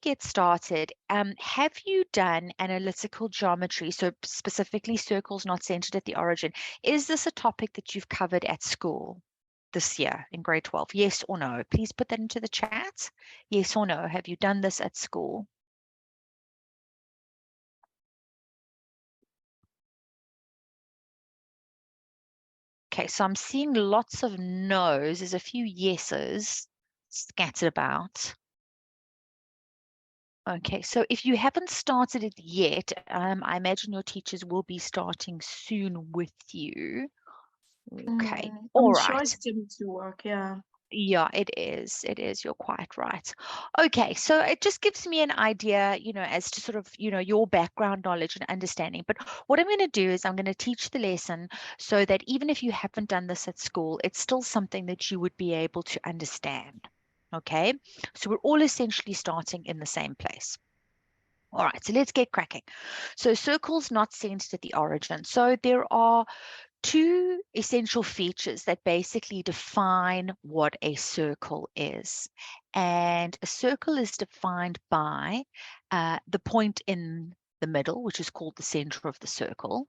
get started, have you done analytical geometry? So specifically circles not centered at the origin. Is this a topic that you've covered at school this year in grade 12? Yes or no? Please put that into the chat. Yes or no? Have you done this at school? Okay, so I'm seeing lots of no's. There's a few yeses scattered about. Okay, so if you haven't started it yet, I imagine your teachers will be starting soon with you. Okay, all I'm sure right. it's still to work, yeah. Yeah, it is. It is. You're quite right. Okay, so it just gives me an idea, as to sort of, your background knowledge and understanding. But what I'm going to do is I'm going to teach the lesson so that even if you haven't done this at school, it's still something that you would be able to understand. Okay, so we're all essentially starting in the same place. All right, so let's get cracking. So circles not centered at the origin. So there are two essential features that basically define what a circle is. And a circle is defined by the point in the middle, which is called the center of the circle.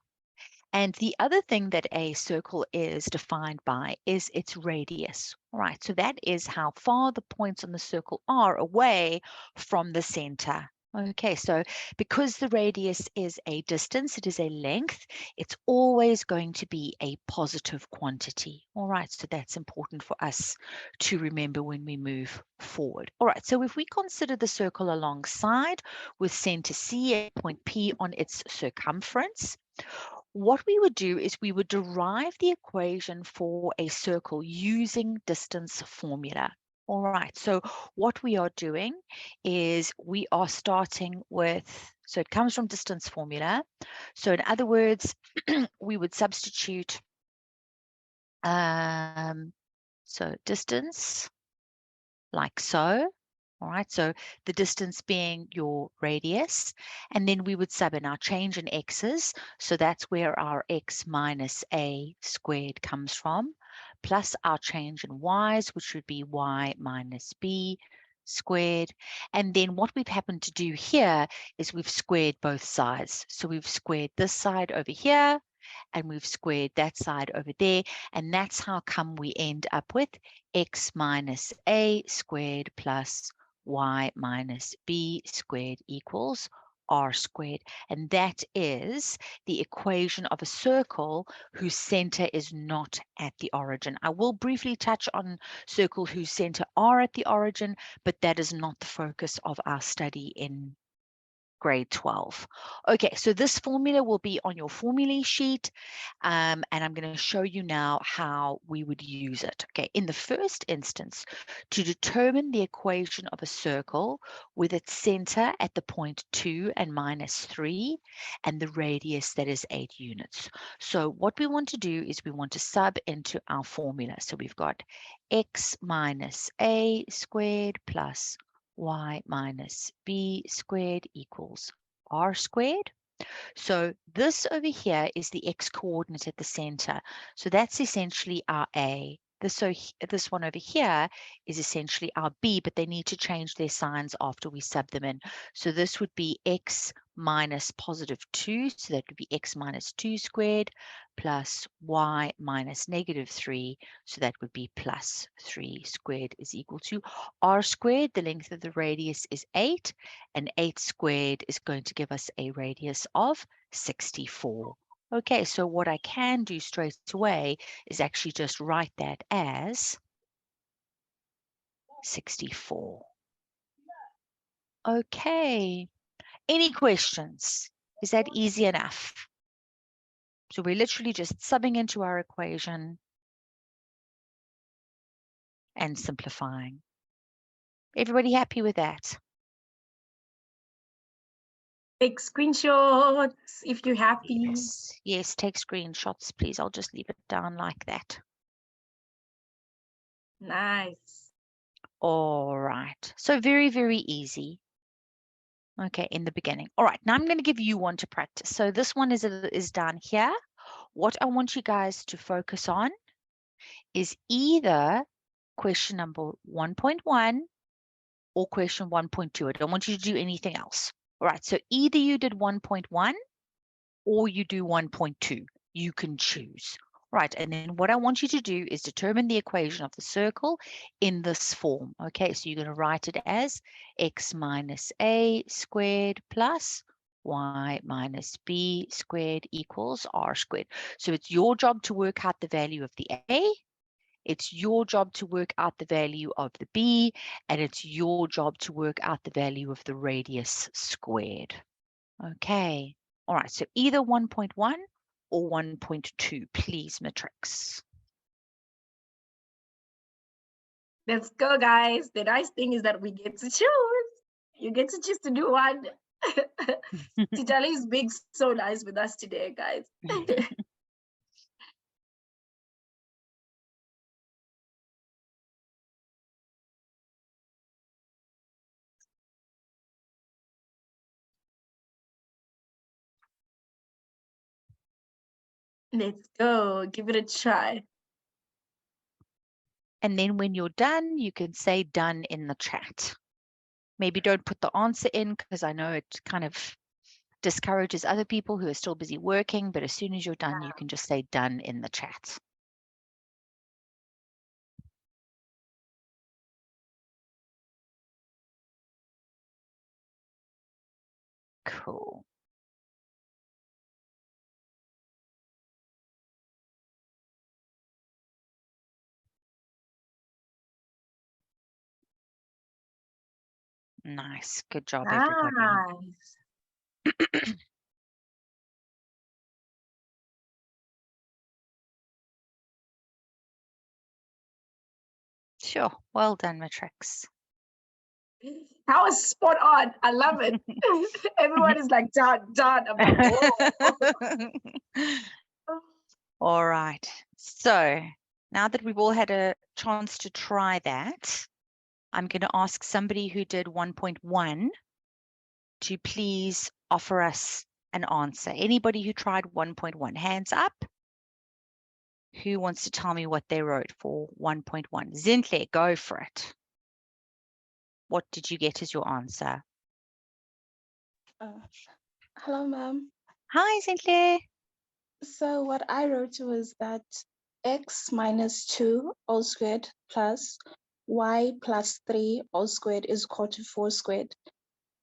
And the other thing that a circle is defined by is its radius. All right, so that is how far the points on the circle are away from the center. Okay, so because the radius is a distance, it is a length, it's always going to be a positive quantity. All right, so that's important for us to remember when we move forward. All right, so if we consider the circle alongside with center C and point P on its circumference, what we would do is we would derive the equation for a circle using distance formula. All right, so what we are doing is we are starting with, so it comes from distance formula. So in other words, we would substitute, so distance like so. All right, so the distance being your radius, and then we would sub in our change in x's. So that's where our x minus a squared comes from, plus our change in y's, which would be y minus b squared. And then what we've happened to do here is we've squared both sides. So we've squared this side over here, and we've squared that side over there. And that's how come we end up with x minus a squared plus y minus b squared equals r squared. And that is the equation of a circle whose center is not at the origin. I will briefly touch on circles whose center are at the origin, but that is not the focus of our study in grade 12. Okay, so this formula will be on your formulae sheet, and I'm going to show you now how we would use it. Okay, in the first instance, to determine the equation of a circle with its center at the point 2 and minus 3 and the radius that is 8 units. So what we want to do is we want to sub into our formula. So we've got x minus a squared plus y minus b squared equals r squared. So this over here is the x coordinate at the center. So that's essentially our a. This one over here is essentially our b, but they need to change their signs after we sub them in. So this would be x minus positive 2, so that would be x minus 2 squared, plus y minus negative 3, so that would be plus 3 squared is equal to r squared. The length of the radius is 8, and 8 squared is going to give us a radius of 64. Okay, so what I can do straight away is actually just write that as 64. Okay, any questions? Is that easy enough? So we're literally just subbing into our equation and simplifying. Everybody happy with that? Take screenshots if you're happy. Yes, yes, take screenshots, please. I'll just leave it down like that. Nice. All right, so very, very easy. Okay, in the beginning. All right, now I'm going to give you one to practice. So this one is down here. What I want you guys to focus on is either question number 1.1 or question 1.2. I don't want you to do anything else. All right, so either you did 1.1 or you do 1.2. You can choose. Right, and then what I want you to do is determine the equation of the circle in this form. Okay, so you're going to write it as x minus a squared plus y minus b squared equals r squared. So it's your job to work out the value of the a, it's your job to work out the value of the b, and it's your job to work out the value of the radius squared. Okay, all right, so either 1.1 or 1.2, please, Matrix. Let's go, guys. The nice thing is that we get to choose. You get to choose to do one. Titali is being so nice with us today, guys. Let's go. Give it a try. And then when you're done, you can say done in the chat. Maybe don't put the answer in because I know it kind of discourages other people who are still busy working, but as soon as you're done, you can just say done in the chat. Cool. Nice. Good job, everybody. Nice. Sure. Well done, Matrix. That was spot on. I love it. Everyone is like, done, done. I'm like, whoa. All right. So now that we've all had a chance to try that, I'm going to ask somebody who did 1.1 to please offer us an answer. Anybody who tried 1.1, hands up. Who wants to tell me what they wrote for 1.1? Zintle, go for it. What did you get as your answer? Hello, ma'am. Hi, Zintle. So what I wrote was that x minus 2 all squared plus y plus 3 all squared is equal to 4 squared,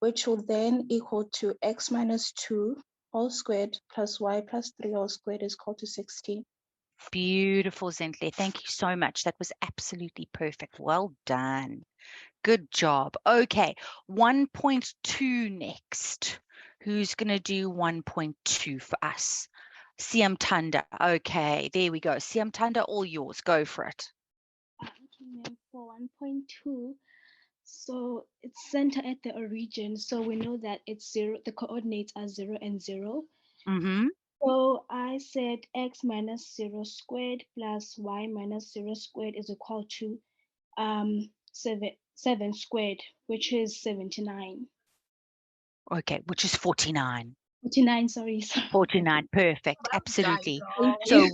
which will then equal to x minus 2 all squared plus y plus 3 all squared is equal to 16. Beautiful, Zintle. Thank you so much. That was absolutely perfect. Well done. Good job. Okay, 1.2 next. Who's going to do 1.2 for us? Siam Tanda. Okay, there we go. Siam Tanda, all yours. Go for it. Okay, ma'am. For 1.2, so it's centered at the origin. So we know that it's 0, the coordinates are 0 and 0. Mm-hmm. So I said x minus 0 squared plus y minus 0 squared is equal to 7 squared, which is 79. Okay, which is 49. 49, sorry. 49, perfect, absolutely. Guys. So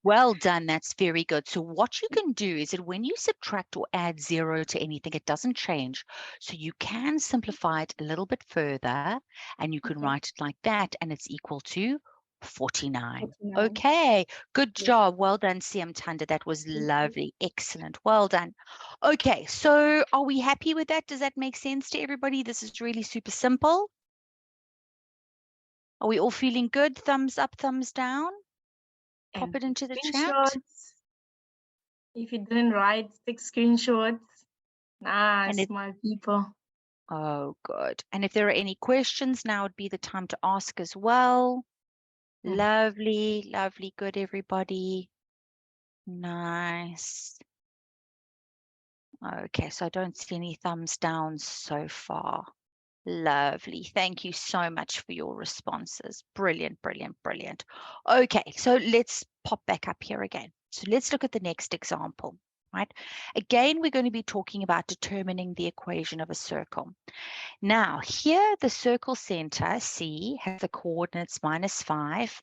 well done, that's very good. So what you can do is that when you subtract or add 0 to anything, it doesn't change. So you can simplify it a little bit further and you can Okay. write it like that and it's equal to 49. 49. Okay, good Yes. job. Well done, CM Tanda. That was lovely. Excellent. Well done. Okay, so are we happy with that? Does that make sense to everybody? This is really super simple. Are we all feeling good? Thumbs up, thumbs down? Pop it into the chat. Screenshots. If you didn't write, take screenshots. Nice, my people. Oh, good. And if there are any questions, now would be the time to ask as well. Lovely, lovely, good, everybody. Nice. Okay, so I don't see any thumbs down so far. Lovely. Thank you so much for your responses. Brilliant, brilliant, brilliant. Okay, so let's pop back up here again. So let's look at the next example, right? Again, we're going to be talking about determining the equation of a circle. Now, here the circle center, C, has the coordinates -5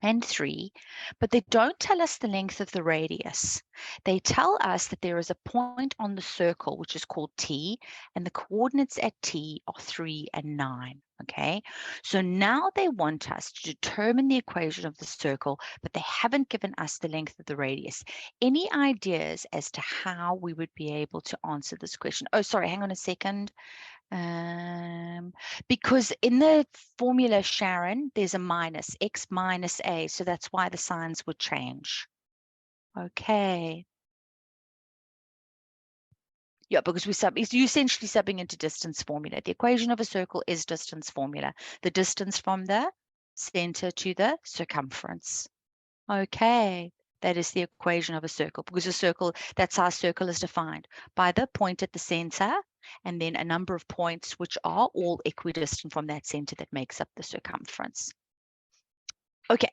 and 3, but they don't tell us the length of the radius. They tell us that there is a point on the circle, which is called T, and the coordinates at T are 3 and 9, okay? So now they want us to determine the equation of the circle, but they haven't given us the length of the radius. Any ideas as to how we would be able to answer this question? Oh, sorry, hang on a second. Because in the formula, Sharon, there's a minus, x minus a, so that's why the signs would change. Okay. Yeah, because you're essentially subbing into distance formula. The equation of a circle is distance formula. The distance from the center to the circumference. Okay. That is the equation of a circle, because a circle, that's how a circle is defined, by the point at the center and then a number of points which are all equidistant from that center that makes up the circumference. Okay,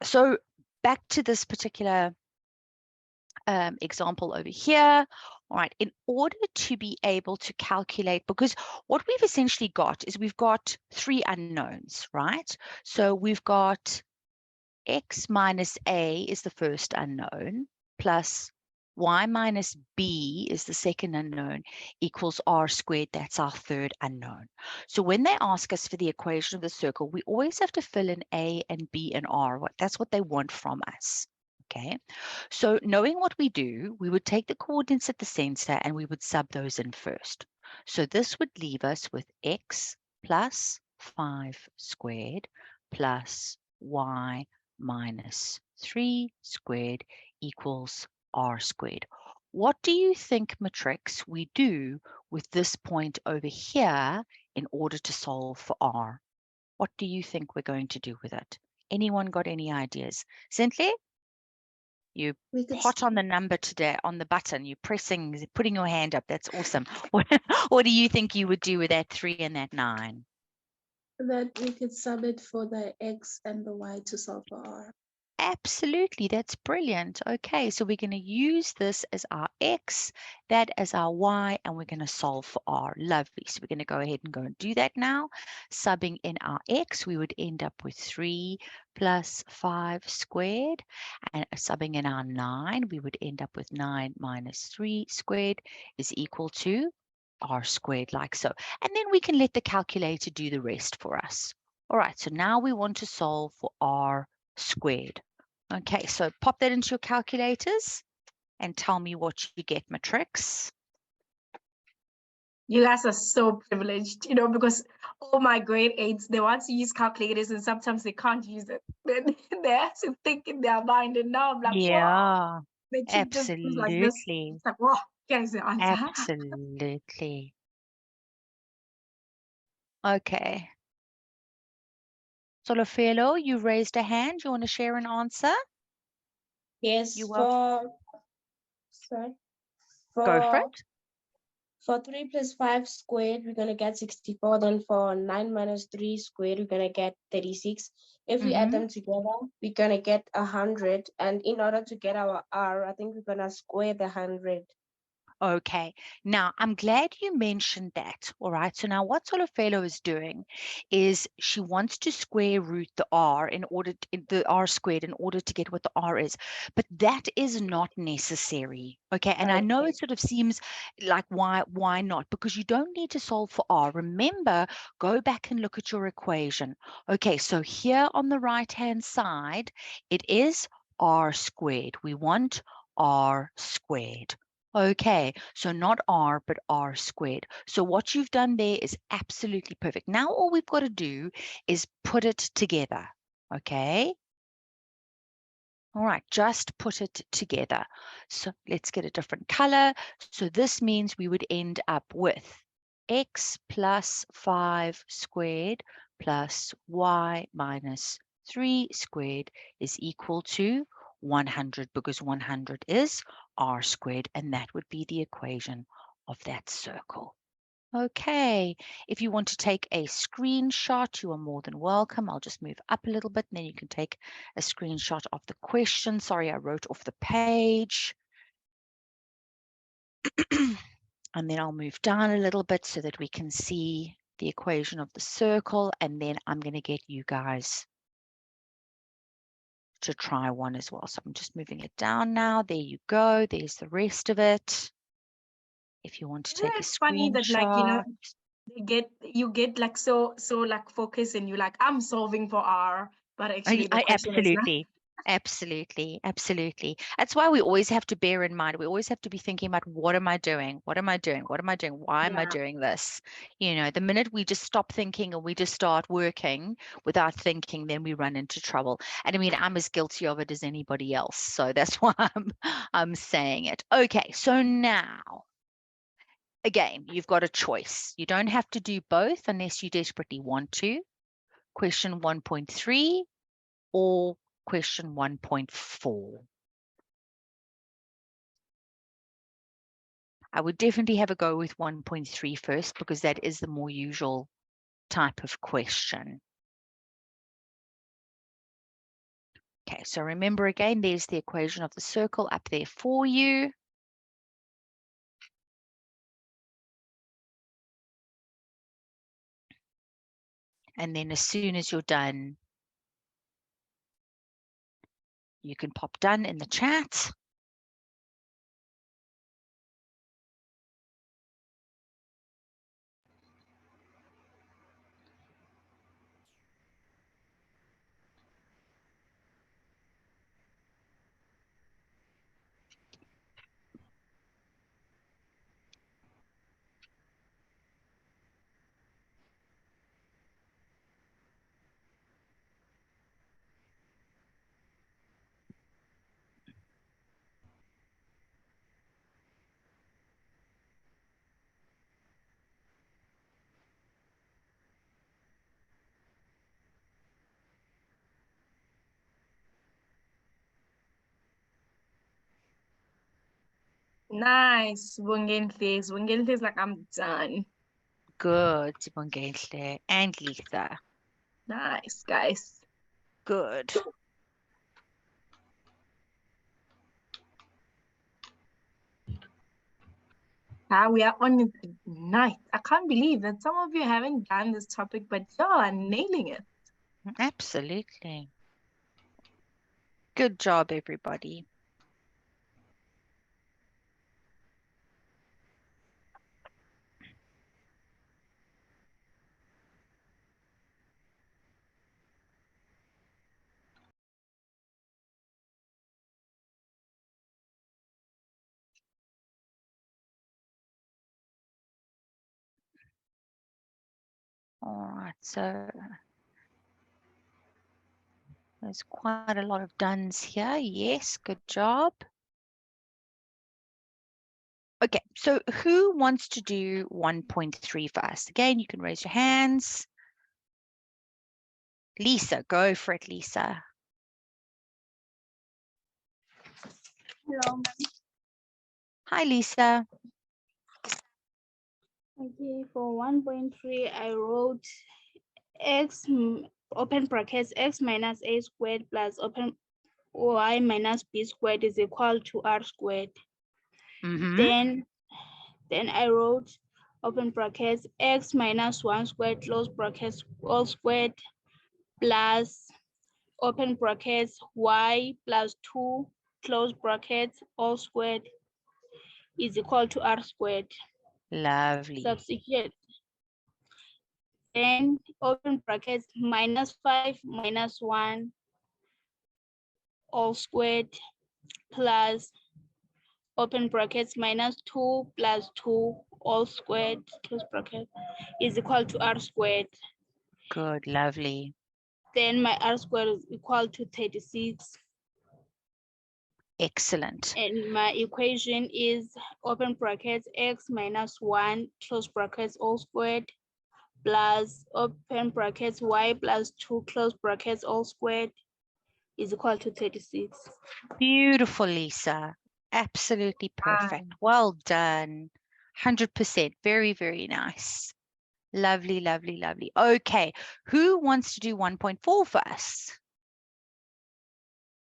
so back to this particular example over here. All right, in order to be able to calculate, because what we've essentially got is we've got 3 unknowns, right? So we've got x minus a is the first unknown, plus y minus b is the second unknown, equals r squared. That's our third unknown. So when they ask us for the equation of the circle, we always have to fill in a and b and r. That's what they want from us. Okay, so knowing what we do, we would take the coordinates at the center and we would sub those in first. So this would leave us with x plus 5 squared plus y minus 3 squared equals r squared. What do you think, Matrix, we do with this point over here in order to solve for r? What do you think we're going to do with it? Anyone got any ideas? Simply, you We could hot on the number today, on the button, you're pressing, putting your hand up. That's awesome. What do you think you would do with that 3 and that 9? sub it for the x and the y to solve for r. Absolutely, that's brilliant. Okay, so we're going to use this as our x, that as our y, and we're going to solve for r. Lovely. So we're going to go ahead and go and do that now. Subbing in our x, we would end up with 3 plus 5 squared. And subbing in our 9, we would end up with 9 minus 3 squared is equal to r squared, like so. And then we can let the calculator do the rest for us. All right, so now we want to solve for r squared. Okay, so pop that into your calculators and tell me what you get, Matrix. You guys are so privileged, because all my grade 8s, they want to use calculators and sometimes they can't use it. Then they have to think in their mind, and now I'm like, wow. Yeah, The chick just goes like this. absolutely. It's like, wow, guys, the answer. Absolutely. Okay. Solofelo, you raised a hand. You want to share an answer? Yes, You will go for it. For 3 plus 5 squared, we're going to get 64. Then for 9 minus 3 squared, we're going to get 36. If we add them together, we're going to get 100. And in order to get our r, I think we're going to square the 100. Okay, now I'm glad you mentioned that. All right, so now what Solofelo is doing is she wants to square root the r in order to, the r squared in order to get what the r is, but that is not necessary. Okay, and I know Okay. it sort of seems like why not? Because you don't need to solve for r. Remember, go back and look at your equation. Okay, so here on the right hand side, it is r squared. We want r squared. Okay, so not r, but r squared. So what you've done there is absolutely perfect. Now all we've got to do is put it together, okay? All right, just put it together. So let's get a different color. So this means we would end up with x plus 5 squared plus y minus 3 squared is equal to 100, because 100 is r squared, and that would be the equation of that circle. Okay, if you want to take a screenshot, you are more than welcome. I'll just move up a little bit and then you can take a screenshot of the question. Sorry, I wrote off the page. And then I'll move down a little bit so that we can see the equation of the circle, and then I'm going to get you guys to try one as well. So I'm just moving it down now. There you go. There's the rest of it. If you want to Isn't take a it funny that, like, you know, screenshot. you get like so like focused, and you're like, I'm solving for R, but actually the question is not. Absolutely. That's why we always have to bear in mind, we always have to be thinking about, what am I doing? What am I doing? What am I doing? Why am I Yeah. doing this? You know, the minute we just stop thinking and we just start working without thinking, then we run into trouble. And I mean, I'm as guilty of it as anybody else. So that's why I'm saying it. Okay, so now, again, you've got a choice. You don't have to do both unless you desperately want to. Question 1.3 or question 1.4. I would definitely have a go with 1.3 first, because that is the more usual type of question. Okay, so remember again, there's the equation of the circle up there for you. And then as soon as you're done, you can pop done in the chat. Nice. Wungentle is like, I'm done. Good, Sibongehle and Lisa. Nice, guys. Good. We are on it tonight. I can't believe that some of you haven't done this topic, but y'all are nailing it. Absolutely. Good job, everybody. All right, so there's quite a lot of dones here. Yes, good job. Okay, so who wants to do 1.3 first? Again, you can raise your hands. Lisa, go for it, Lisa. Hello. Hi, Lisa. Okay, for 1.3, I wrote x open brackets x minus a squared plus open y minus b squared is equal to r squared. Then I wrote open brackets x minus 1 squared close brackets all squared plus open brackets y plus 2 close brackets all squared is equal to r squared. Lovely. Substitute. Then open brackets minus 5 minus 1 all squared plus open brackets minus 2 plus 2 all squared close bracket is equal to r squared. Good, lovely. Then my r squared is equal to 36. Excellent. And my equation is open brackets x minus 1 close brackets all squared plus open brackets y plus 2 close brackets all squared is equal to 36. Beautiful, Lisa. Absolutely perfect. Well done. 100%. Very, very nice. Lovely, lovely, lovely. Okay, who wants to do 1.4 first?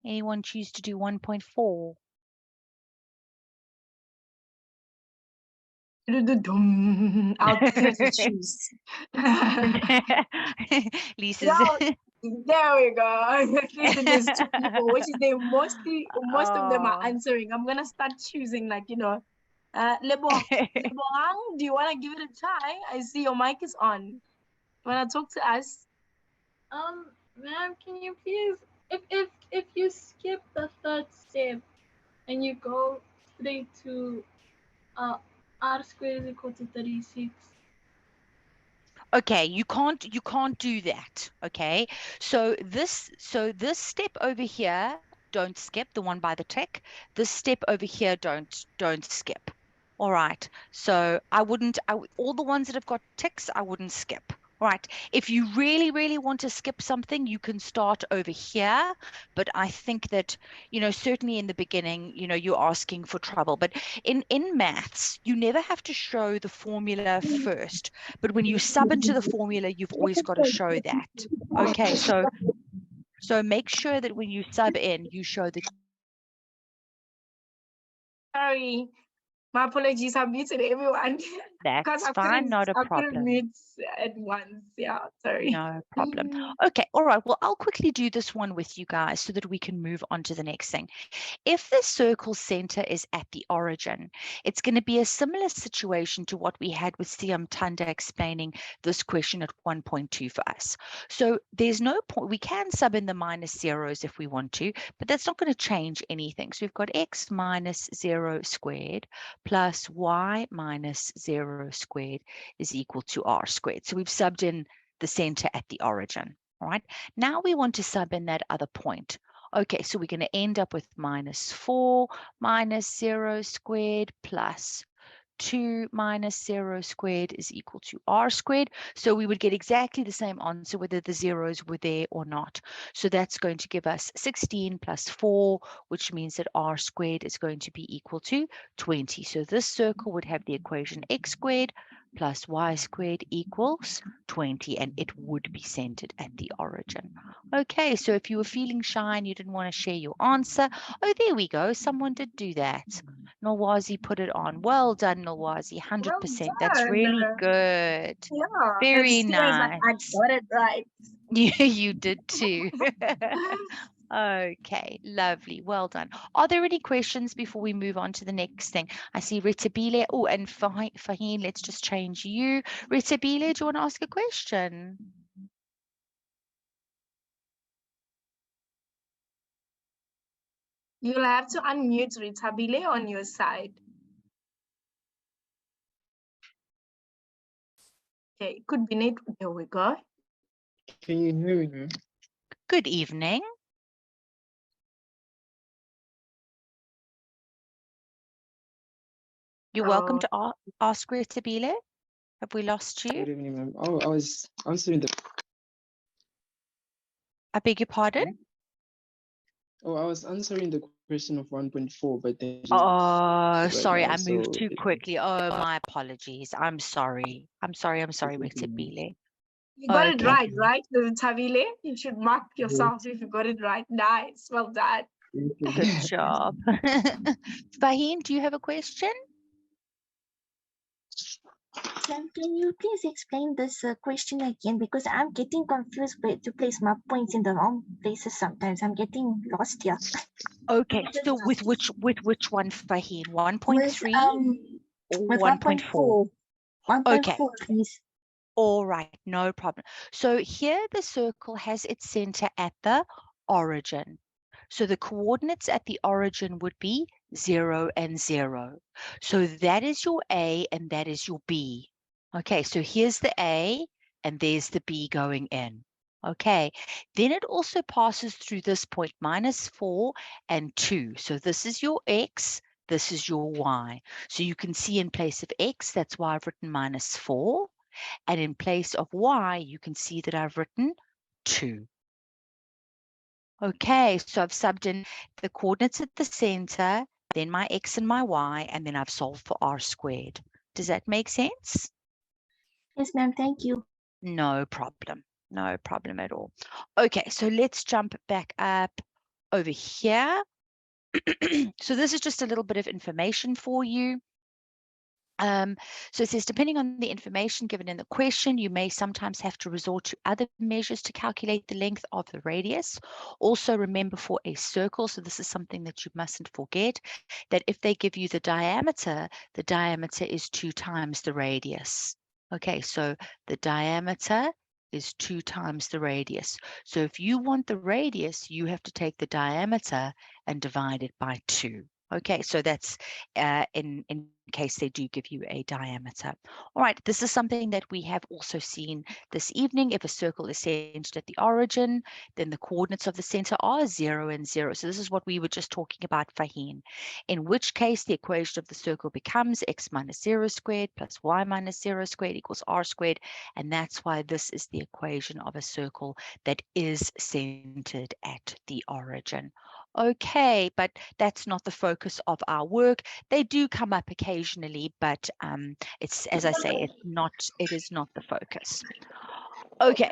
Anyone choose to do 1.4? I'll definitely choose. Lisa's. There we go. At least it was 2 people, which is they most of them are Oh. answering. I'm gonna start choosing, like, Lebong, do you want to give it a try? I see your mic is on. You want to talk to us? Ma'am, can you please, if you skip the third step and you go straight to r squared is equal to 36. Okay, you can't do that. Okay, so this step over here, don't skip the one by the tick. This step over here, don't skip. All right, so all the ones that have got ticks, I wouldn't skip. All right, if you really want to skip something, you can start over here, but I think that, certainly in the beginning, you're asking for trouble. But in maths, you never have to show the formula first, but when you sub into the formula, you've always got to show that. Okay, so make sure that when you sub in, you show the. Sorry, my apologies. I muted everyone. That's fine, not a I couldn't problem. mute at once. Yeah, sorry. No problem. Okay, all right. Well, I'll quickly do this one with you guys so that we can move on to the next thing. If the circle center is at the origin, it's going to be a similar situation to what we had with Siam Tanda explaining this question at 1.2 for us. So there's no point. We can sub in the minus zeros if we want to, but that's not going to change anything. So we've got x minus 0 squared plus y minus 0 squared is equal to r squared. So we've subbed in the center at the origin. All right. Now we want to sub in that other point. Okay, so we're going to end up with minus 4 minus 0 squared plus 2 minus 0 squared is equal to r squared. So we would get exactly the same answer whether the zeros were there or not. So that's going to give us 16 plus 4, which means that r squared is going to be equal to 20. So this circle would have the equation x squared plus y squared equals 20, and it would be centered at the origin. Okay, so if you were feeling shy and you didn't want to share your answer, oh, there we go. Someone did do that. Nolwazi put it on. Well done, Nolwazi. 100%. That's really good. Yeah, Very as nice. I got it right. Yeah, you did too. Okay, lovely. Well done. Are there any questions before we move on to the next thing? I see Ritabile. Oh, and Faheen, let's just change you. Ritabile, do you want to ask a question? You'll have to unmute Ritabile on your side. Okay, could be Nate. There we go. Can you hear me? Good evening. You're welcome to ask Ritabile. Have we lost you? Good evening, ma'am. Oh, I was answering the. I beg your pardon? Oh, I was answering the question of 1.4, but then. Oh, sorry, now, I moved so too quickly. Oh, my apologies. I'm sorry. I'm sorry, Ritabile. You got it Okay. right, Ritabile? You should mark yourself if you got it right. Nice, well done. Good job. Faheen, do you have a question? Sam, can you please explain this question again? Because I'm getting confused where to place my points in the wrong places sometimes. I'm getting lost here. Okay, so with which one, Faheen? 1.3 with or 1.4? 1.4, Okay. please. All right, no problem. So here the circle has its center at the origin. So the coordinates at the origin would be 0 and 0. So that is your A and that is your B. Okay, so here's the A and there's the B going in. Okay, then it also passes through this point, minus 4 and 2. So this is your X, this is your Y. So you can see in place of X, that's why I've written minus 4. And in place of Y, you can see that I've written 2. Okay, so I've subbed in the coordinates at the center, then my X and my Y, and then I've solved for R squared. Does that make sense? Yes, ma'am, thank you. No problem. No problem at all. Okay, so let's jump back up over here. So this is just a little bit of information for you. So it says, depending on the information given in the question, you may sometimes have to resort to other measures to calculate the length of the radius. Also remember for a circle, so this is something that you mustn't forget, that if they give you the diameter is 2 times the radius. Okay, so the diameter is 2 times the radius. So if you want the radius, you have to take the diameter and divide it by 2. Okay, so that's in case they do give you a diameter. All right, this is something that we have also seen this evening. If a circle is centered at the origin, then the coordinates of the center are 0 and 0. So this is what we were just talking about, Faheen. In which case, the equation of the circle becomes x minus 0 squared plus y minus 0 squared equals r squared. And that's why this is the equation of a circle that is centered at the origin. Okay, but that's not the focus of our work. They do come up occasionally, but it's, as I say, it is not the focus. Okay.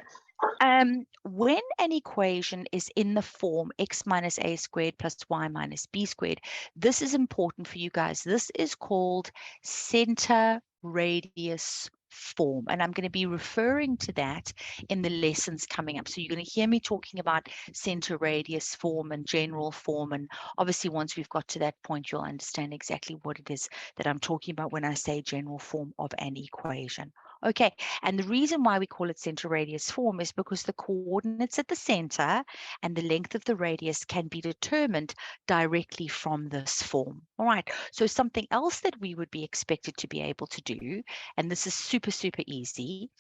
When an equation is in the form x minus a squared plus y minus b squared, this is important for you guys. This is called center radius form, and I'm going to be referring to that in the lessons coming up. So you're going to hear me talking about center radius form and general form, and obviously once we've got to that point, you'll understand exactly what it is that I'm talking about when I say general form of an equation. Okay, and the reason why we call it center radius form is because the coordinates at the center and the length of the radius can be determined directly from this form. All right, so something else that we would be expected to be able to do, and this is super, super easy,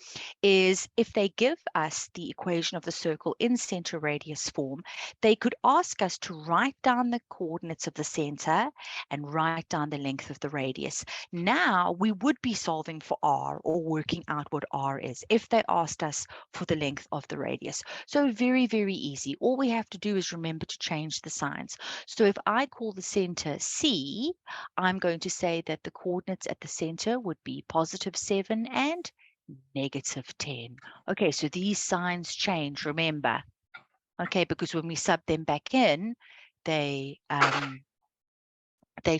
is if they give us the equation of the circle in center radius form, they could ask us to write down the coordinates of the center and write down the length of the radius. Now we would be solving for r, or working out what r is, if they asked us for the length of the radius. So very, very easy. All we have to do is remember to change the signs. So if I call the center C, I'm going to say that the coordinates at the center would be +7 and -10. Okay, so these signs change, remember. Okay, because when we sub them back in, they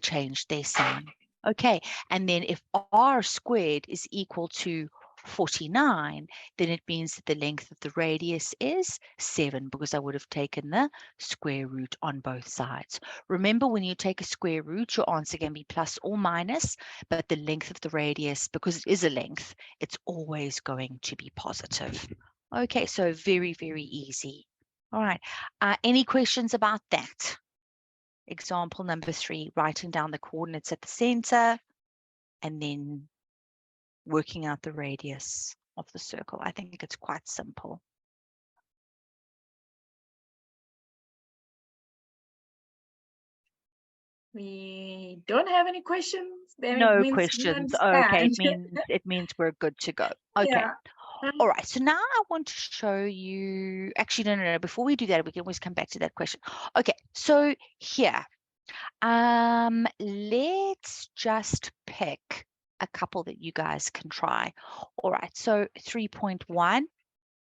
change their sign. Okay, and then if r squared is equal to 49, then it means that the length of the radius is 7, because I would have taken the square root on both sides. Remember, when you take a square root, your answer can be plus or minus, but the length of the radius, because it is a length, it's always going to be positive. Okay, so very, very easy. All right, any questions about that? Example number 3, writing down the coordinates at the center and then working out the radius of the circle. I think it's quite simple. We don't have any questions. Then it No means we questions. Okay, understand. it means we're good to go. Okay. Yeah. All right. So now I want to show you. Actually, no. Before we do that, we can always come back to that question. Okay. So here, let's just pick a couple that you guys can try. All right. So 3.1,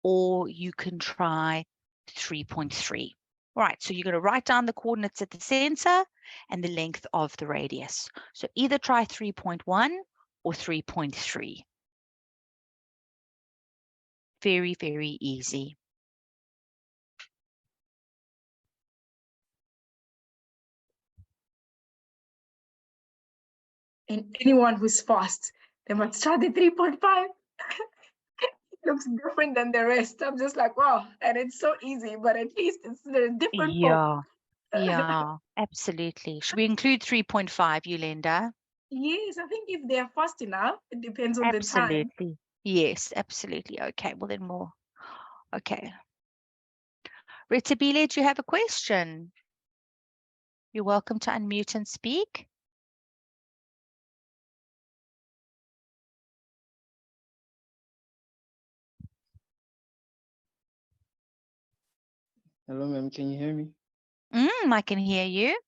or you can try 3.3. All right, so you're going to write down the coordinates at the center and the length of the radius. So either try 3.1 or 3.3. Very, very easy. And anyone who's fast, they must try the 3.5. Looks different than the rest. I'm just like, wow, and it's so easy, but at least it's a different form. Yeah, absolutely. Should we include 3.5, Yolanda? Yes, I think if they're fast enough, it depends on the time. Absolutely. Yes, absolutely. Okay, well then more. Okay. Ritabile, do you have a question? You're welcome to unmute and speak. Hello, ma'am. Can you hear me? I can hear you.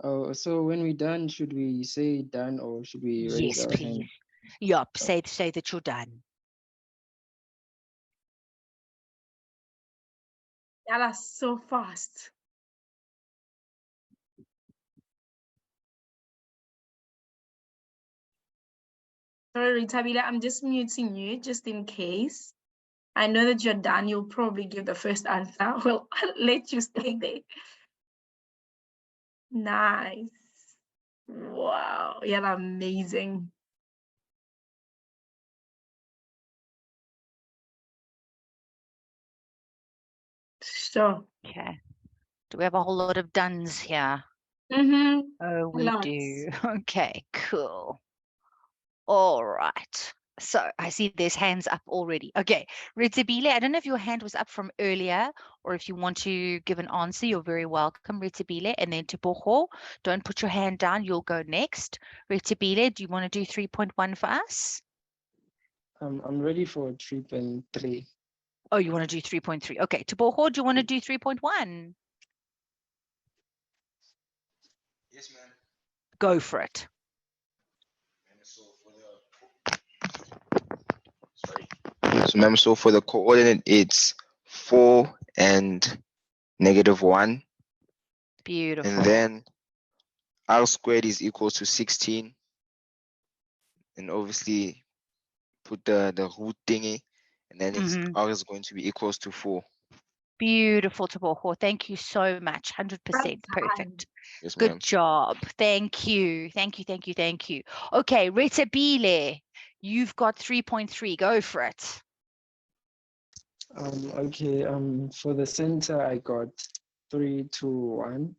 Oh, so when we're done, should we say done or should we raise Yes, our please. hand? Yup, say that you're done. Y'all are so fast. Sorry, Tabila, I'm just muting you just in case. I know that you're done. You'll probably give the first answer. Well, I'll let you stay there. Nice. Wow, you're amazing. So. Okay. Do we have a whole lot of dones here? Mm-hmm. Oh, we do. Okay, cool. All right. So I see there's hands up already. Okay, Ritzabile, I don't know if your hand was up from earlier or if you want to give an answer, you're very welcome, Ritzabile. And then Teboho, don't put your hand down, you'll go next. Ritzabile, do you want to do 3.1 for us? I'm ready for 3.3. Oh, you want to do 3.3. Okay, Teboho, do you want to do 3.1? Yes, ma'am. Go for it. So for the coordinate, it's 4 and -1. Beautiful. And then r squared is equal to 16. And obviously put the root thingy, and then it's r is going to be equals to 4. Beautiful, Teboho. Thank you so much. 100% perfect. Yes, Good ma'am. job. Thank you. Thank you. Thank you. Thank you. Okay, Ritzabile, you've got 3.3. Go for it. Okay, for the center, I got 3, 2, 1.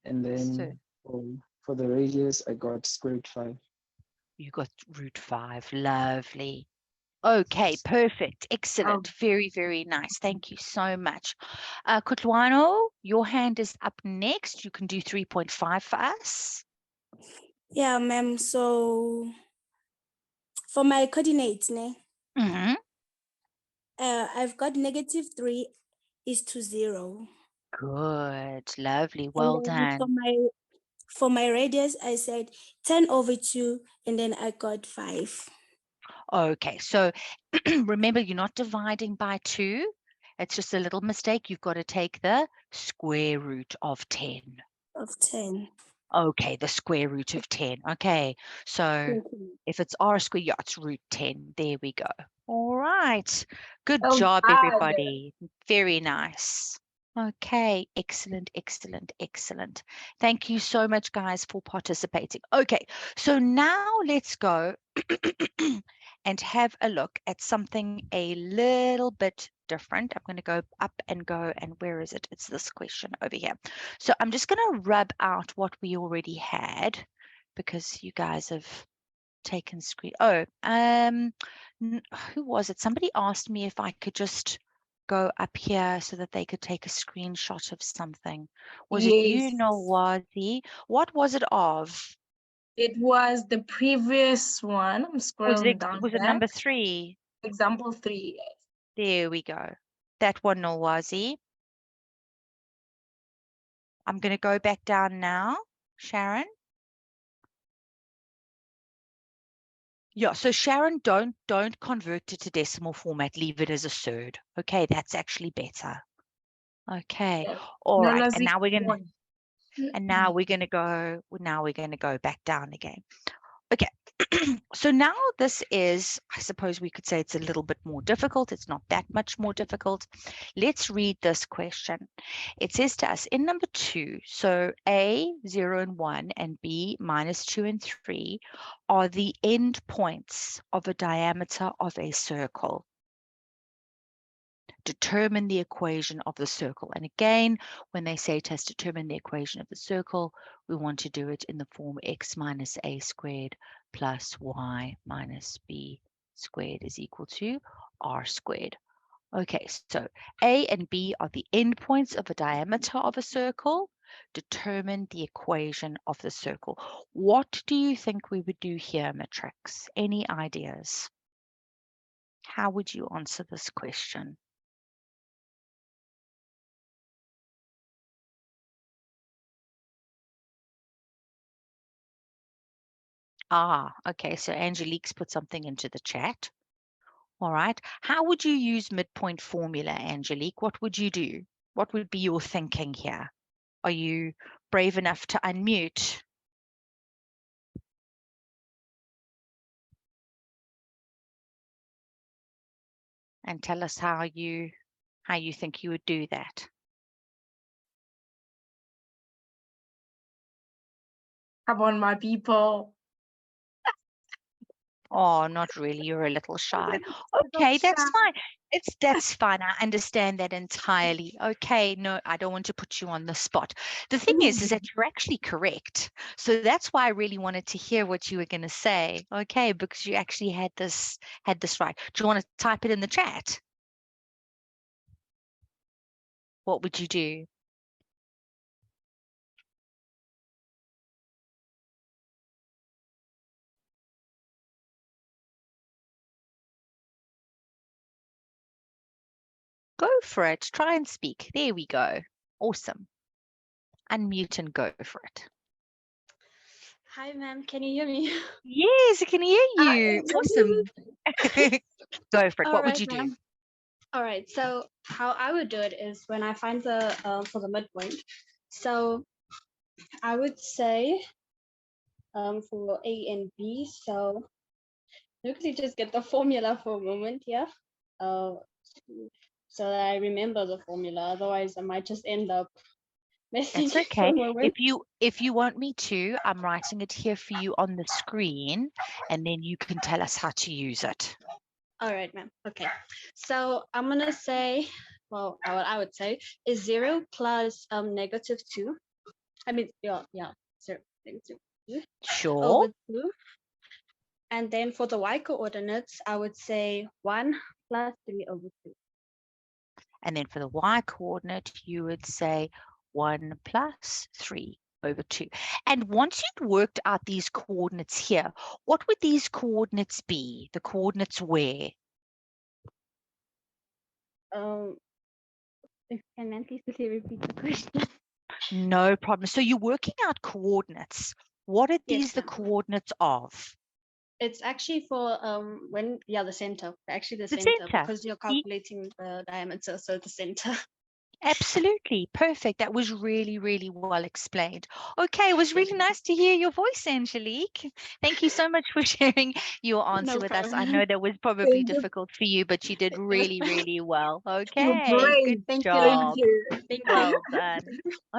And then for the radius, I got √5. You got √5. Lovely. Okay, perfect. Excellent. Very, very nice. Thank you so much. Kutluano, your hand is up next. You can do 3.5 for us. Yeah, ma'am. So for my coordinates, I've got -3 is to 0. Good. Lovely. Well done. For my radius, I said 10/2, and then I got 5. Okay, so remember, you're not dividing by 2. It's just a little mistake. You've got to take the square root of 10. Of 10. Okay, the square root of 10. Okay, so if it's r squared, yeah, it's √10. There we go. All right. Good job, everybody. Very nice. Okay, excellent, excellent, excellent. Thank you so much, guys, for participating. Okay, so now let's go and have a look at something a little bit different. I'm going to go up and go, and where is it? It's this question over here. So I'm just going to rub out what we already had because you guys have taken screen. Oh, who was it? Somebody asked me if I could just go up here so that they could take a screenshot of something. Was it you, Nolwazi? What was it of? It was the previous one. I'm scrolling down. Was it number 3? Example 3. Yes. There we go. That one, Nolwazi. I'm going to go back down now. Sharon? Yeah, so Sharon, don't convert it to decimal format. Leave it as a surd. Okay, that's actually better. Okay, Yes. all No, right. no, And now we're gonna go back down again. Okay. So now this is, I suppose we could say it's a little bit more difficult. It's not that much more difficult. Let's read this question. It says to us in number 2, so A, 0 and 1, and B, -2 and 3 are the end points of a diameter of a circle. Determine the equation of the circle. And again, when they say to us determine the equation of the circle, we want to do it in the form x minus a squared plus y minus b squared is equal to r squared. Okay, so A and B are the endpoints of a diameter of a circle. Determine the equation of the circle. What do you think we would do here, Matrix? Any ideas? How would you answer this question? Ah, okay, so Angelique's put something into the chat. All right. How would you use midpoint formula, Angelique? What would you do? What would be your thinking here? Are you brave enough to unmute? and tell us how you think you would do that. Come on, my people. Oh, not really. You're a little shy. Okay, that's fine. That's fine. I understand that entirely. Okay, no, I don't want to put you on the spot. The thing is that you're actually correct. So that's why I really wanted to hear what you were going to say. Okay, because you actually had this right. Do you want to type it in the chat? What would you do? Go for it. Try and speak. There we go. Awesome. Unmute and go for it. Hi, ma'am. Can you hear me? Yes, I can hear you. Awesome. Go for it. All What would right, you do? ma'am. All right. So how I would do it is when I find the for the midpoint. So I would say for A and B. So quickly just get the formula for a moment here. So that I remember the formula. Otherwise, I might just end up messing That's it for okay. a moment. If you want me to, I'm writing it here for you on the screen, and then you can tell us how to use it. All right, ma'am. Okay. So I'm gonna say, well, what I would say is 0 plus -2. I mean, yeah, 0 -2 Sure. over 2. And then for the y coordinates, I would say 1 plus 3 over 2. And then for the y coordinate, you would say 1 plus 3 over 2. And once you've worked out these coordinates here, what would these coordinates be? The coordinates where? If you can please repeat the question. No problem. So you're working out coordinates. What are these the coordinates of? It's actually for when the center. Actually the center, center. because you're calculating the diameter, so the center. Absolutely. Perfect. That was really, really well explained. Okay, it was really nice to hear your voice, Angelique. Thank you so much for sharing your answer with us. I know that was probably difficult for you, but you did really, really well. Okay, good job. Well done.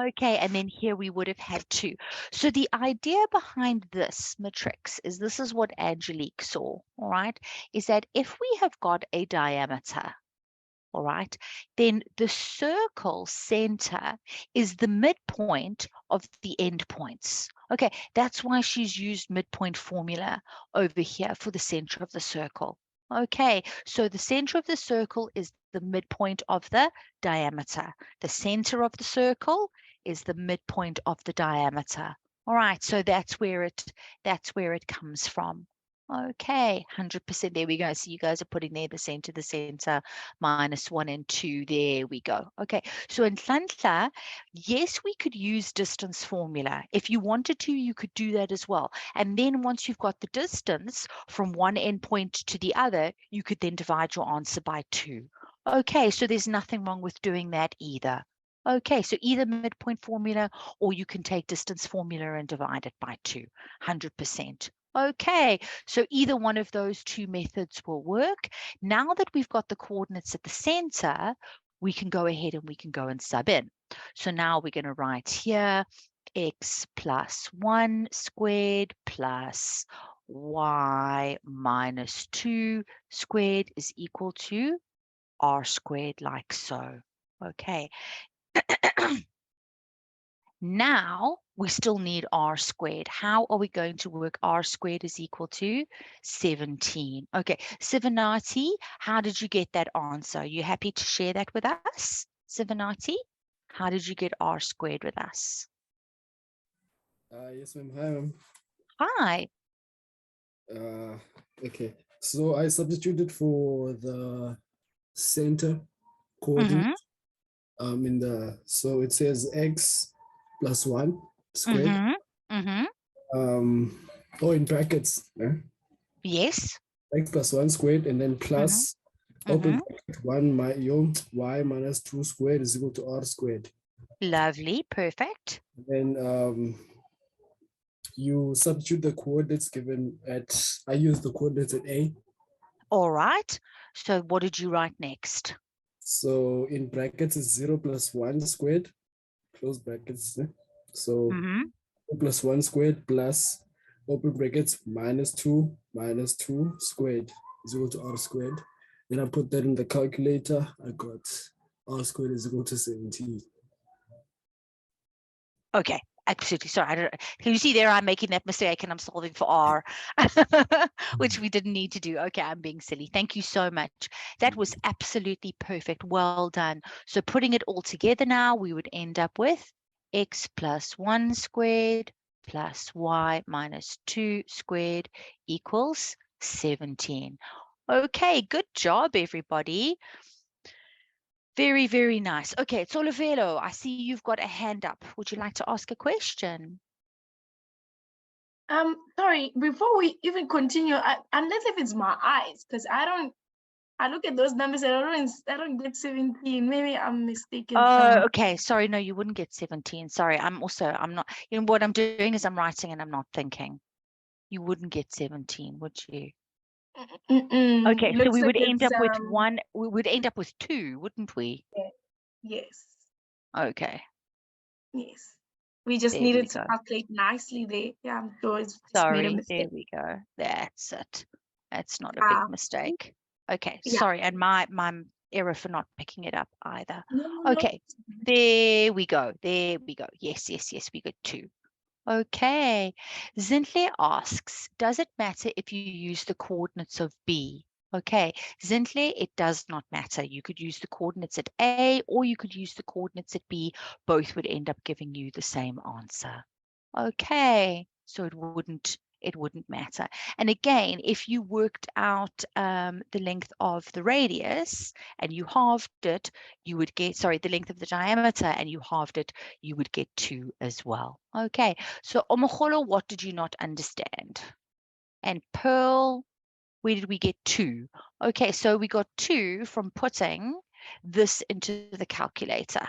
Okay, and then here we would have had 2. So the idea behind this matrix is this is what Angelique saw, all right, is that if we have got a diameter, all right, then the circle center is the midpoint of the endpoints. Okay, that's why she's used midpoint formula over here for the center of the circle. Okay, so the center of the circle is the midpoint of the diameter. The center of the circle is the midpoint of the diameter. All right, so that's where it comes from. Okay, 100%. There we go. So you guys are putting there the center, -1 and 2. There we go. Okay, so in Nhlanhla, yes, we could use distance formula. If you wanted to, you could do that as well. And then once you've got the distance from one endpoint to the other, you could then divide your answer by 2. Okay, so there's nothing wrong with doing that either. Okay, so either midpoint formula or you can take distance formula and divide it by 2, 100%. Okay, so either one of those 2 methods will work. Now that we've got the coordinates at the center, we can go ahead and we can go and sub in. So now we're going to write here x plus 1 squared plus y minus 2 squared is equal to r squared, like so. Okay. Now we still need r squared. How are we going to work r squared is equal to 17? Okay, Sivanati, how did you get that answer? Are you happy to share that with us? Sivanati, how did you get r squared with us? Yes, ma'am. Hi, ma'am. Hi. Okay, so I substituted for the center coordinate. So it says x plus 1 squared. In brackets. Yes. X plus 1 squared, and then plus open bracket y minus 2 squared is equal to r squared. Lovely, perfect. And then you substitute the coordinates given at, I use the coordinates at A. All right. So what did you write next? So in brackets is 0 plus 1 squared, close brackets. So 0 plus 1 squared plus open brackets minus 2 squared is equal to r squared. Then I put that in the calculator. I got r squared is equal to 17. Okay, absolutely. Sorry, I don't. Can you see there? I'm making that mistake, and I'm solving for r, which we didn't need to do. Okay, I'm being silly. Thank you so much. That was absolutely perfect. Well done. So putting it all together now, we would end up with x plus 1 squared plus y minus 2 squared equals 17. Okay, good job, everybody. Very, very nice. Okay, Tsolofelo, I see you've got a hand up. Would you like to ask a question? Sorry, before we even continue, unless if it's my eyes, because I look at those numbers and I don't get 17. Maybe I'm mistaken. Oh, okay. Sorry, no, you wouldn't get 17. Sorry, I'm not, you know, what I'm doing is I'm writing and I'm not thinking. You wouldn't get 17, would you? Okay, so we would end up with we would end up with 2, wouldn't we? Yes. Okay. Yes. We just needed to calculate nicely there. Yeah, I'm sure it's just made a Sorry, mistake. there we go. That's it. That's not a big mistake. Okay, Yeah. sorry, and my error for not picking it up either. No, Okay, there we go. There we go. Yes, yes, yes, we got 2. Okay. Zintle asks, does it matter if you use the coordinates of B? Okay, Zintle, it does not matter. You could use the coordinates at A or you could use the coordinates at B. Both would end up giving you the same answer. Okay, so it wouldn't matter. And again, if you worked out the length of the radius and you halved it, you would get, sorry, the length of the diameter and you halved it, you would get 2 as well. Okay, so Omogolo, what did you not understand? And Pearl, where did we get 2? Okay, so we got 2 from putting this into the calculator.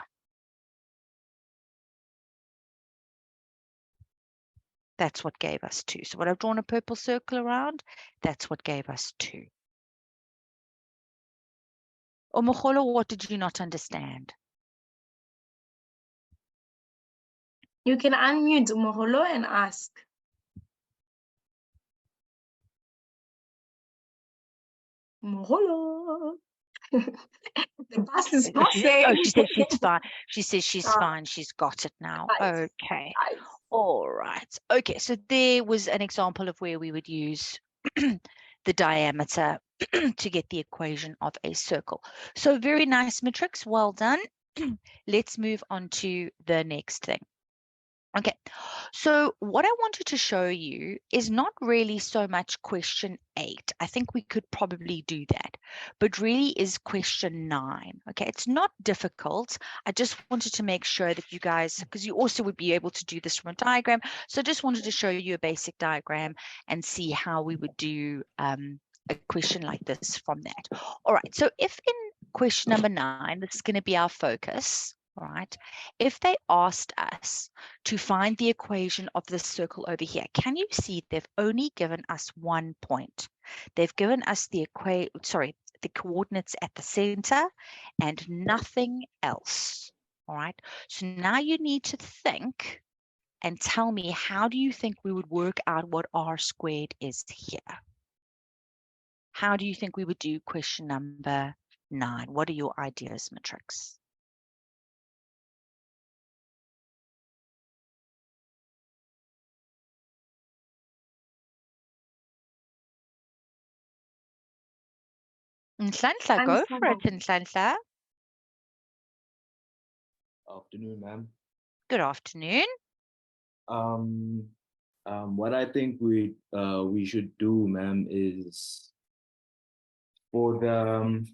That's what gave us 2. So what I've drawn a purple circle around, that's what gave us 2. Omogolo, what did you not understand? You can unmute Moholo and ask. Moholo. The bus is passing. Oh, she said she's fine. She says she's fine. She's got it now. Nice. Okay. Nice. All right. Okay. So there was an example of where we would use the diameter to get the equation of a circle. So very nice, Matrix. Well done. Let's move on to the next thing. Okay, so what I wanted to show you is not really so much question 8. I think we could probably do that, but really is question 9. Okay, it's not difficult. I just wanted to make sure that you guys, because you also would be able to do this from a diagram. So I just wanted to show you a basic diagram and see how we would do a question like this from that. All right, so if in question number 9, this is going to be our focus. All right, if they asked us to find the equation of this circle over here, can you see they've only given us 1 point? They've given us the coordinates at the center and nothing else. All right, so now you need to think and tell me, how do you think we would work out what r squared is here? How do you think we would do question number 9? What are your ideas, Matrix? Nhlanhla, go for it, Nhlanhla. Afternoon, ma'am. Good afternoon. What I think we should do, ma'am, is for the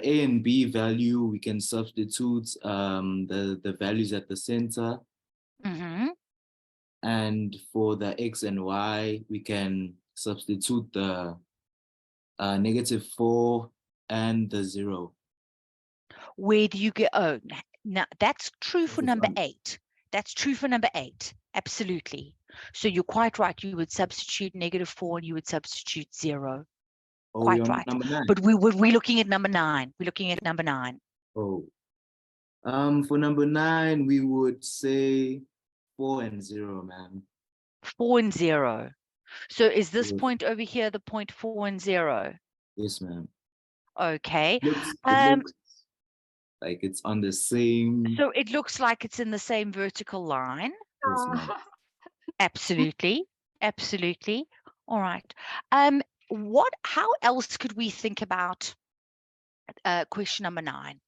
A and B value, we can substitute the values at the center. And for the X and Y, we can substitute the -4 and the 0. Where do you get? Oh, now that's true for number 8. That's true for number 8. Absolutely. So you're quite right. You would substitute -4 and you would substitute 0. Oh, Quite we're on right. number 9. But we're looking at number 9. We're looking at number 9. Oh. For number 9, we would say 4 and 0, man. 4 and 0. So is this Yes. point over here the point 4 and 0? Yes, ma'am. Okay. It looks like it's on the same. So it looks like it's in the same vertical line. Yes, ma'am. Absolutely. Absolutely. All right. How else could we think about question number 9?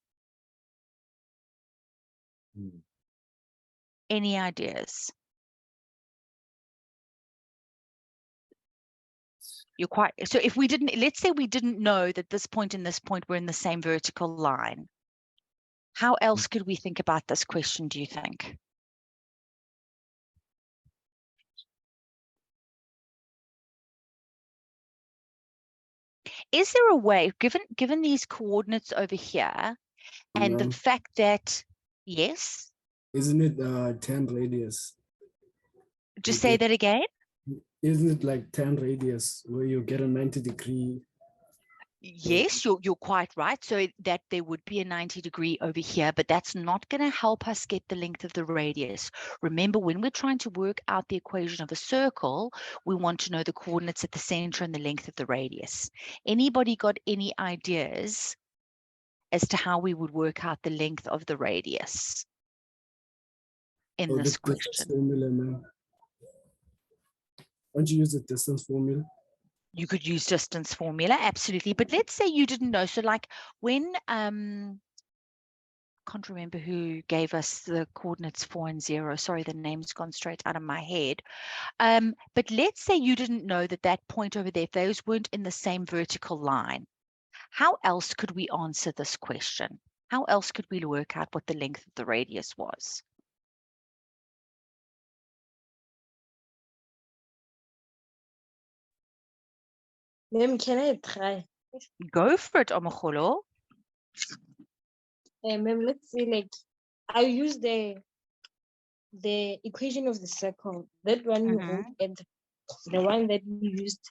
Any ideas? You're quite, so if we didn't, let's say we didn't know that this point and this point were in the same vertical line. How else could we think about this question, do you think? Is there a way, given these coordinates over here, and the fact that, yes? Isn't it 10 radius? Just say that again? Isn't it like 10 radius where you get a 90-degree? Yes, you're quite right. So that there would be a 90-degree over here, but that's not going to help us get the length of the radius. Remember, when we're trying to work out the equation of a circle, we want to know the coordinates at the center and the length of the radius. Anybody got any ideas as to how we would work out the length of the radius in this question? Formula, man. Why don't you use the distance formula? You could use distance formula, absolutely. But let's say you didn't know. So like when, can't remember who gave us the coordinates 4 and 0. Sorry, the name's gone straight out of my head. But let's say you didn't know that that point over there, if those weren't in the same vertical line, how else could we answer this question? How else could we work out what the length of the radius was? Ma'am, can I try? Go for it, Omogolo. Ma'am, let's say like I use the equation of the circle. That one you wrote and the one that we used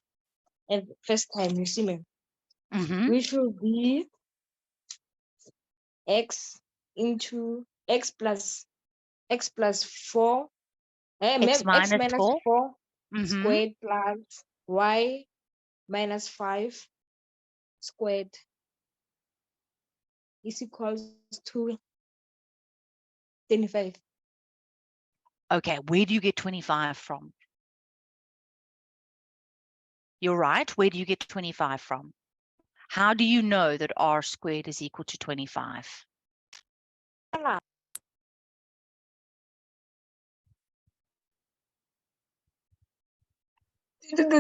at the first time, you see, ma'am. Which will be x into x plus 4. X minus 4 squared plus y minus 5 squared is equals to 25. Okay, where do you get 25 from? You're right. Where do you get 25 from? How do you know that r squared is equal to 25? Guys,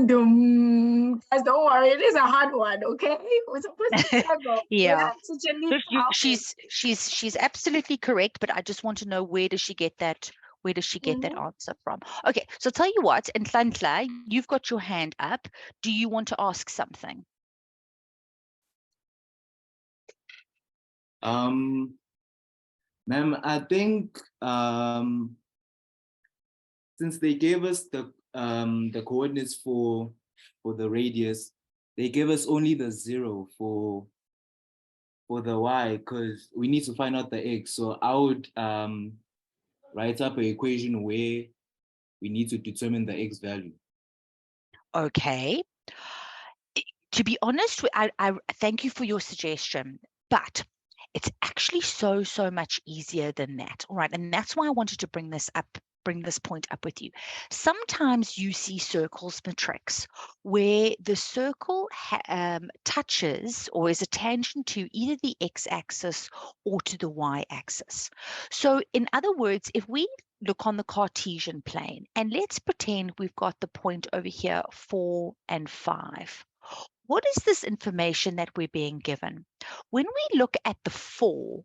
don't worry, it is a hard one, okay? We're supposed to struggle. Yeah. She's absolutely correct, but I just want to know where does she get that? Where does she get that answer from? Okay, so tell you what, and Ntlanhla, you've got your hand up. Do you want to ask something? Ma'am, I think since they gave us the coordinates for the radius, they gave us only the 0 for the y, because we need to find out the x. So I would write up an equation where we need to determine the x value. Okay. To be honest, I thank you for your suggestion, but it's actually so much easier than that. All right. And that's why I wanted to bring this point up with you. Sometimes you see circles matrix where the circle touches or is a tangent to either the x-axis or to the y-axis. So in other words, if we look on the Cartesian plane and let's pretend we've got the point over here 4 and 5. What is this information that we're being given? When we look at the 4,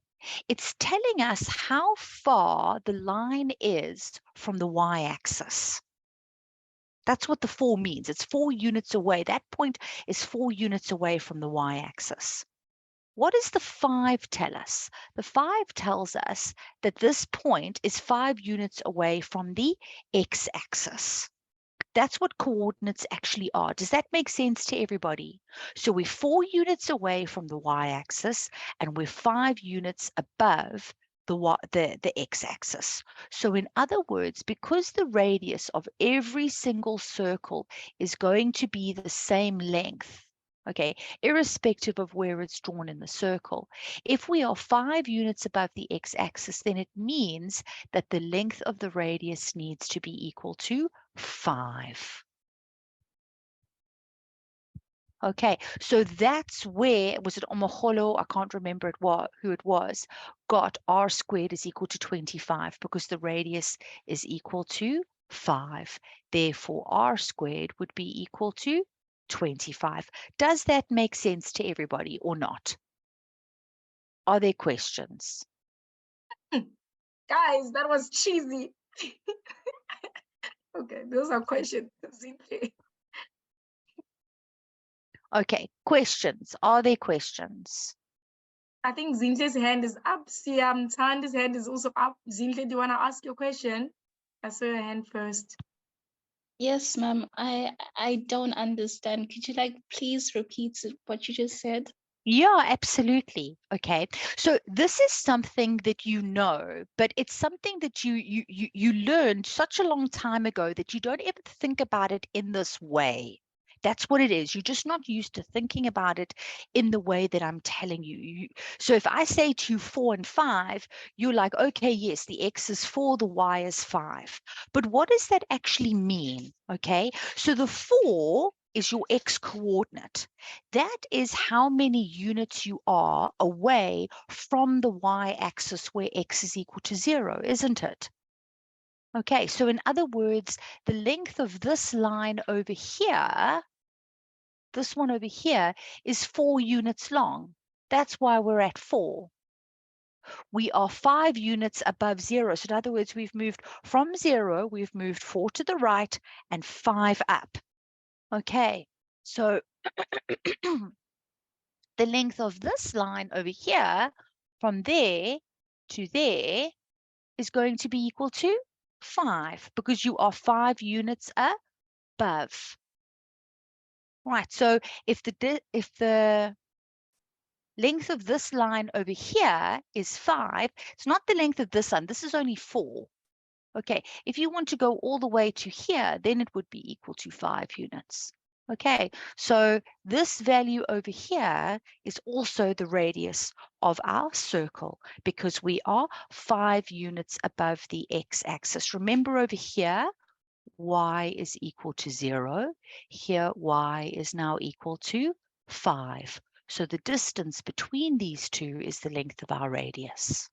it's telling us how far the line is from the y-axis. That's what the 4 means. It's 4 units away. That point is 4 units away from the y-axis. What does the 5 tell us? The 5 tells us that this point is 5 units away from the x-axis. That's what coordinates actually are. Does that make sense to everybody? So we're 4 units away from the y-axis and we're 5 units above the x-axis. So in other words, because the radius of every single circle is going to be the same length, okay, irrespective of where it's drawn in the circle, if we are 5 units above the x-axis, then it means that the length of the radius needs to be equal to 5. Okay, so that's where, was it Omaholo? I can't remember who it was, got r squared is equal to 25 because the radius is equal to 5. Therefore, r squared would be equal to 25. Does that make sense to everybody or not? Are there questions? Guys, that was cheesy. Okay, those are questions. Okay, questions. Are there questions? I think Zinhle's hand is up. Siam Tandi's hand is also up. Zinhle, do you want to ask your question? I saw your hand first. Yes, ma'am. I don't understand. Could you please repeat what you just said? Yeah, absolutely. Okay. So this is something that you know, but it's something that you learned such a long time ago that you don't ever think about it in this way. That's what it is. You're just not used to thinking about it in the way that I'm telling you. So if I say to you 4 and 5, you're like, okay, yes, the x is 4, the y is 5. But what does that actually mean? Okay. So the 4 is your x coordinate. That is how many units you are away from the y-axis where x is equal to 0, isn't it? Okay, so in other words, the length of this line over here, this one over here, is 4 units long. That's why we're at 4. We are 5 units above 0. So in other words, we've moved from 0, we've moved 4 to the right and 5 up. Okay, so the length of this line over here from there to there is going to be equal to 5 because you are 5 units above. Right, so if the length of this line over here is 5, it's not the length of this one. This is only 4. Okay, if you want to go all the way to here, then it would be equal to 5 units. Okay, so this value over here is also the radius of our circle because we are 5 units above the x-axis. Remember over here, y is equal to 0. Here, y is now equal to 5. So the distance between these two is the length of our radius.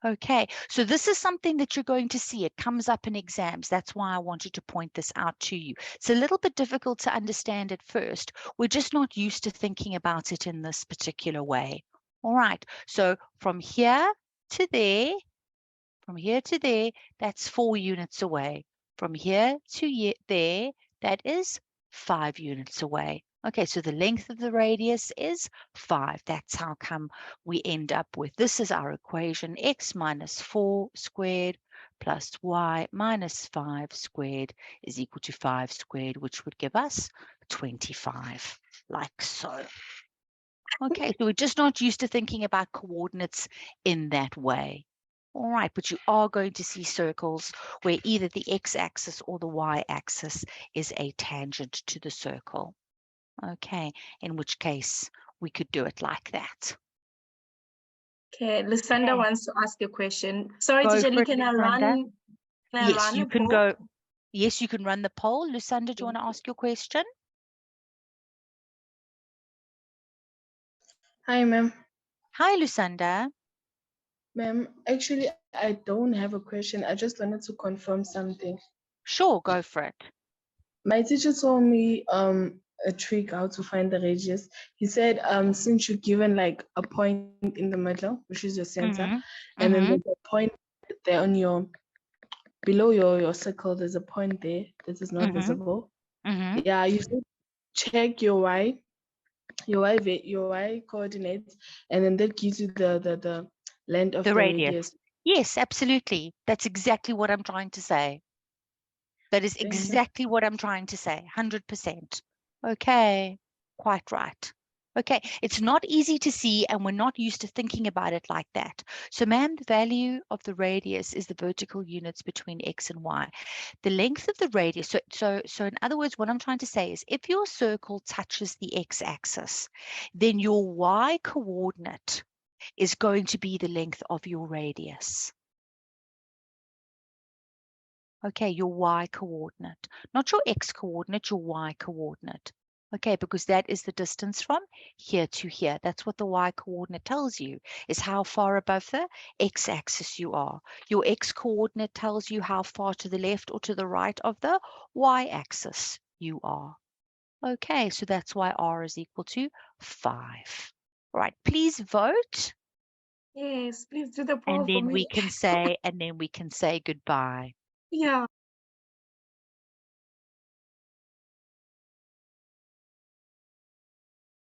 Okay, so this is something that you're going to see. It comes up in exams. That's why I wanted to point this out to you. It's a little bit difficult to understand at first. We're just not used to thinking about it in this particular way. All right, so from here to there, that's 4 units away. From here to there, that is 5 units away. Okay, so the length of the radius is 5. That's how come we end up with, this is our equation, x minus 4 squared plus y minus 5 squared is equal to 5 squared, which would give us 25, like so. Okay, so we're just not used to thinking about coordinates in that way. All right, but you are going to see circles where either the x-axis or the y-axis is a tangent to the circle. Okay, in which case we could do it like that. Okay, Lusanda wants to ask a question. Sorry, Go Teacher for Lee, it, can I Lusanda. run? Yes, you a can poll? go. Yes, you can run the poll. Lusanda, do you want to ask your question? Hi, ma'am. Hi, Lusanda. Ma'am, actually, I don't have a question. I just wanted to confirm something. Sure, go for it. My teacher told me a trick how to find the radius. He said since you're given like a point in the middle, which is your center, and then there's a point there on your below your circle, there's a point there that is not visible. Yeah, you should check your y your y coordinates, and then that gives you the length of The the radius. radius. Yes, absolutely. That's exactly what I'm trying to say. That is Thank you. exactly what I'm trying to say. 100%. Okay, quite right. Okay, it's not easy to see, and we're not used to thinking about it like that. So, ma'am, the value of the radius is the vertical units between x and y. The length of the radius, so in other words, what I'm trying to say is if your circle touches the x-axis, then your y coordinate is going to be the length of your radius. Okay, your y coordinate, not your x coordinate, your y coordinate. Okay, because that is the distance from here to here. That's what the y coordinate tells you, is how far above the x-axis you are. Your x coordinate tells you how far to the left or to the right of the y-axis you are. Okay, so that's why r is equal to 5. All right, please vote. Yes, please do the poll And for then me. we can say, goodbye. Yeah.